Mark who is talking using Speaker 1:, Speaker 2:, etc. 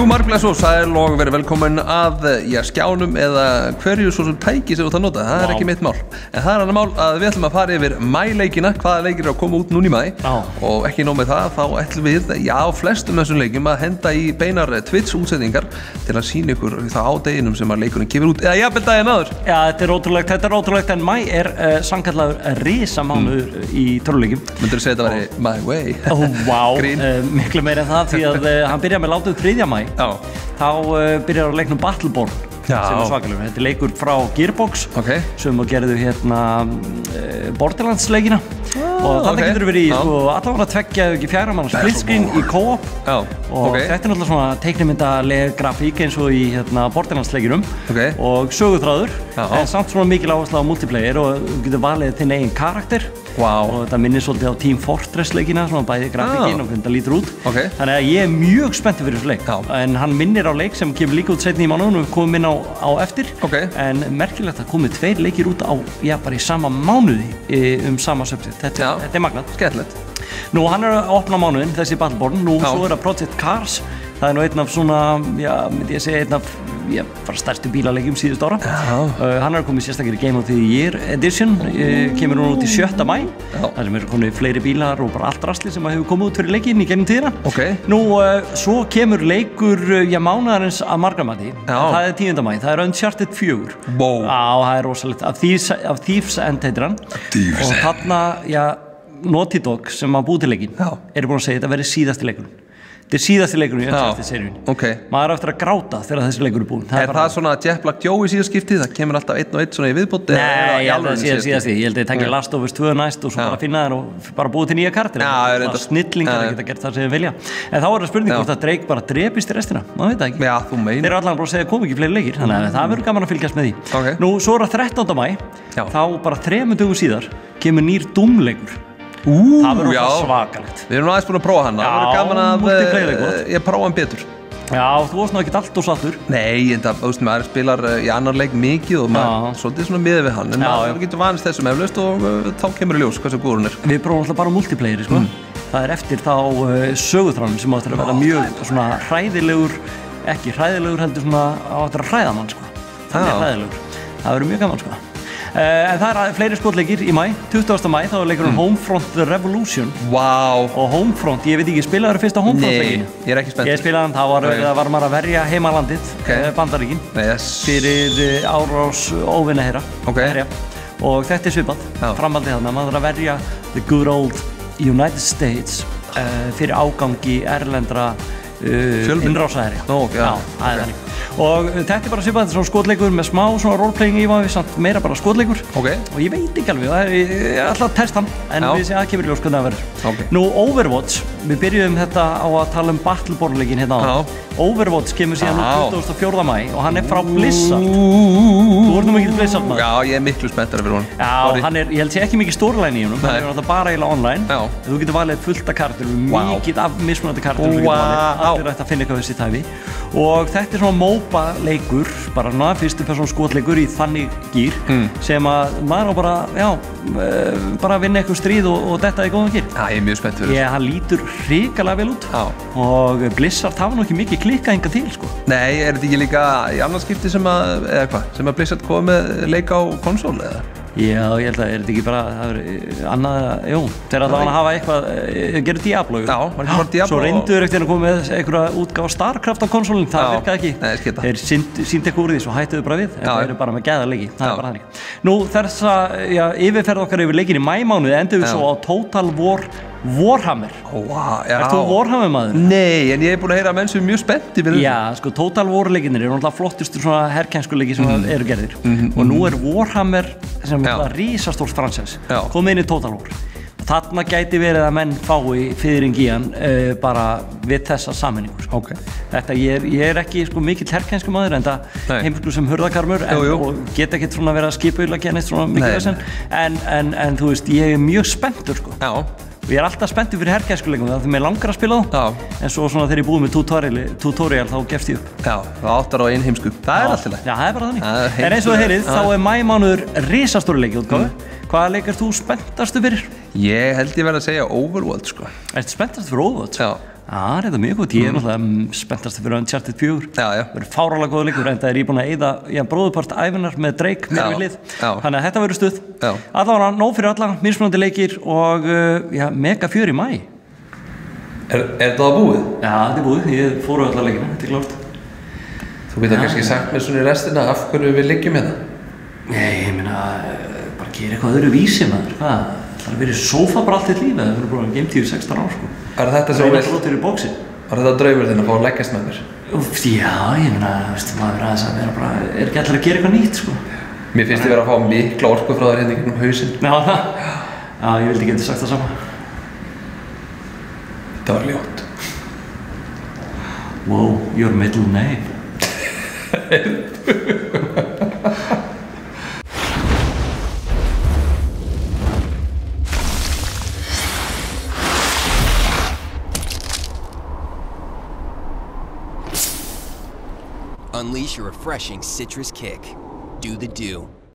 Speaker 1: Jú, margbless og sæl og verið velkomin að skjánum eða hverju svo sem tæki sem þú það nota, það ekki mitt mál. En það annar mál að við ætlum að fara yfir mæleikina, hvaða leikir að koma út núna í mæ og ekki nóg með það, þá ætlum við, flestum þessum leikjum að henda í beinar Twitch-útsendingar til að sýna ykkur það á deginum sem að leikurinn kemur út, eða jafnvel daginn áður. Já,
Speaker 2: þetta er ótrúlegt en mæ sannkallaður risamánuður í töluleikjum.
Speaker 1: Myndirðu segja þetta væri my way?
Speaker 2: Miklu meira en það því að hann byrjar með látið 3. mæ. Þá byrjar á leiknum Battleborn sem svakalegur. Þetta er leikur frá Gearbox sem gerðu Borderlands leikina og þannig getur verið í allavega tveggja eða ekki 4 manna split screen í co-op og þetta er náttúrulega svona teiknimyndaleg grafík eins og í Borderlands leikinum og söguþráður en samt svona mikil áhersla á multiplayer og þú getur valið þinn eigin karakter og þetta minnir svolítið á Team Fortress leikina, svona bæði grafíkin og hvernig það lítur út þannig að ég er mjög spenntið fyrir þessu leik en hann minnir á leik sem kemur líka út seinni í mánuðum og við komum inn á eftir en merkilegt að komið 2 leikir út á, bara í sama mánuði sama subset, þetta er magnað.
Speaker 1: Skemmtilegt.
Speaker 2: Nú hann er að opna mánuðin, þessi Battleborn, nú svo er það Project Cars, það er nú einn af svona, myndi ég segja einn af stærstu bílaleikjum síðust ára. Hann er komið sérstaklega í Game of the Year Edition, kemur nú út í 7. mæ, þar sem komið fleiri bílar og bara allt rasli sem hefur komið út fyrir leikinn í gegnum tíðina. Nú, svo kemur leikur, mánaðarins að margamati, það er 10. mæ, það er Uncharted 4. Það er rosalegt, af Thieves End heitir hann, og þarna, Naughty Dog sem að búið til leikinn, eru búin að segja þetta verið síðasti leikurinn. Þetta er síðasti leikurinn í Uncharted-seríunni. Maður eftir að gráta þegar þessi leikur er búinn.
Speaker 1: Er það svona Jack Black Joe í síðaskipti? Það kemur alltaf einn og einn svona í viðbót?
Speaker 2: Nei, ég held að það sé síðasti. Ég held að ég tekja Last of Us 2 næst og svo bara finna þér og bara búið til nýja karakter. Snillingar geta gert það sem þið vilja. En þá er það spurning hvort að Drake bara drepist í restina. Maður veit það ekki.
Speaker 1: Já, þú meinar.
Speaker 2: Þeir eru allan bara að segja kom ekki fleiri leikir, þannig að það verður gaman að fylgjast með því. Nú, svo er það 13. mæ, þá bara 3 dögum síðar kemur nýr Doom-leikur. Það verður svakalegt.
Speaker 1: Við erum aðeins búin að prófa hann. Það verður gaman að ég prófa hann betur.
Speaker 2: Já, þú varst nú ekkert allt og sattur.
Speaker 1: Nei, maður spilar í annar leik mikið og maður svolítið svona miðið við hann en maður getur vanist þessum eflaust og þá kemur í ljós hversu góður hann er.
Speaker 2: Við prófum alltaf bara multiplayer, sko. Það er eftir þá söguþráðum sem áttur að vera mjög svona hræðilegur, ekki hræðilegur heldur svona áttur að hræða mann, sko. Þannig hræðilegur. Það verður mjög gaman, sko. En það er fleiri skotleikir í mæ, 20. mæ, þá er leikurinn Homefront The Revolution. Og Homefront, ég veit ekki, spilaður fyrsta Homefront-leikinu?
Speaker 1: Nei, ég er ekki spenntur.
Speaker 2: Ég spilaði hann, þá var maður að verja heimalandið, Bandaríkin, fyrir árás óvinna herra. Og þetta er svipað, framhaldið þarna, maður að verja the good old United States fyrir ágangi erlendra innrásaherja. Og þetta er bara svipað, þetta er svona skotleikur með smá svona roleplaying í vafi, samt meira bara skotleikur og ég veit ekki alveg, ég ætla að testa hann en við séum að kemur í ljós hvernig það verður. Nú Overwatch, við byrjuðum þetta á að tala um Battleborn-leikinn hérna á Overwatch kemur síðan út 24. mæ og hann er frá Blizzard. Þú voru nú mikið Blizzard maður.
Speaker 1: Já, ég er miklu spenntari fyrir honum.
Speaker 2: Já, hann er, ég held sé ekki mikið storyline í honum, hann er alltaf bara eiginlega online. Þú getur valið fullt af karakterum, mikið af mismunandi karakterum þú getur valið, allir ætti að finna eitthvað við sitt hæfi. Og þetta er svona MOBA leikur, bara svona fyrstu persónu skotleikur í þannig gír sem að maður á bara, bara vinna eitthvað stríð og detta í góðan gír. Já, ég er mjög spennt fyrir þessu. Hann lítur hrikalega vel út og Blizzard hafa nú ekki mikið klikkað hingað til, sko. Nei, er þetta ekki líka í annars skipti sem að, eða hvað, sem að Blizzard kom með leik á konsól, eða? Já, ég held að er þetta ekki bara, það er annað, þeir að hafa eitthvað, gerir Diablo. Já, var ekki bara Diablo. Svo reynduður eftir að koma með einhverja útgáfa Starcraft á konsolin, það virkaði ekki. Nei, skita. Þeir sýndu eitthvað úr því, svo hættuðu bara við, þeir eru bara með gæðarleiki, það er bara þannig. Nú þessa, yfirferð okkar yfir leikin í maímánuði endur við svo á Total War Warhammer. Ert þú Warhammer maður? Nei, en ég hef búin að heyra að menn sem er mjög spenntir fyrir þessu. Já, sko, Total War leikinnir eru náttúrulega flottustu svona herkænskuleiki sem eru gerðir. Og nú er Warhammer sem er risastórt franchise, komið inn í Total War. Þarna gæti verið að menn fái fiðring í hann bara við þessa sammenningu. Þetta, ég er ekki sko mikill herkænsku maður en það heimsku sem hurðakarmur og get ekki svona verið að skipa yfirlega kennist svona mikið þessan en þú veist, ég er mjög spenntur sko. Og ég er alltaf spenntur fyrir herkænskuleikum það því mér langar að spila þá en svo svona þegar ég búið með tutorial þá gefst ég upp. Já, það áttar á einn heimsku. Það er alltaf leið. Já, það er bara þannig. En eins og það heyrið, þá er maímánuður risastóri leikjútgáfu. Hvaða leik ert þú spenntastu fyrir? Ég held ég verið að segja Overwatch sko. Ertu spenntastu fyrir Overwatch? Já. Það er mjög gott, ég náttúrulega spenntast fyrir Uncharted 4. Það verður fáralega góða leikur, en það ég búin að eyða bróðupart ævinar með Drake mér við hlið. Þannig að þetta verður stuð. Allavega nóg fyrir alla, mismunandi leikir og mega fjör í maí.
Speaker 1: Er þetta búið?
Speaker 2: Já, þetta búið, ég fór á alla leikina, þetta klárt.
Speaker 1: Þú getur kannski sagt mér svona í restina af hverju við liggjum hérna?
Speaker 2: Nei, ég meina, bara gera eitthvað öðru vísi maður, hvað? Það verið sófa bara allt eitt lífið, það verið bara game 10-16 ár, sko.
Speaker 1: Er þetta sem
Speaker 2: Var
Speaker 1: þetta draumur þinn að fá að leggjast með mér?
Speaker 2: Já, ég meina, maður aðeins að vera bara, ekki allir að gera eitthvað nýtt, sko.
Speaker 1: Mér finnst ég vera að fá mikla orku frá þér hérna í gegnum hausinn.
Speaker 2: Já, það? Já, ég vildi ekki sagt það sama.
Speaker 1: Þetta var ljótt.
Speaker 2: Wow, your middle name.
Speaker 3: Unleash your refreshing citrus kick. Do the do.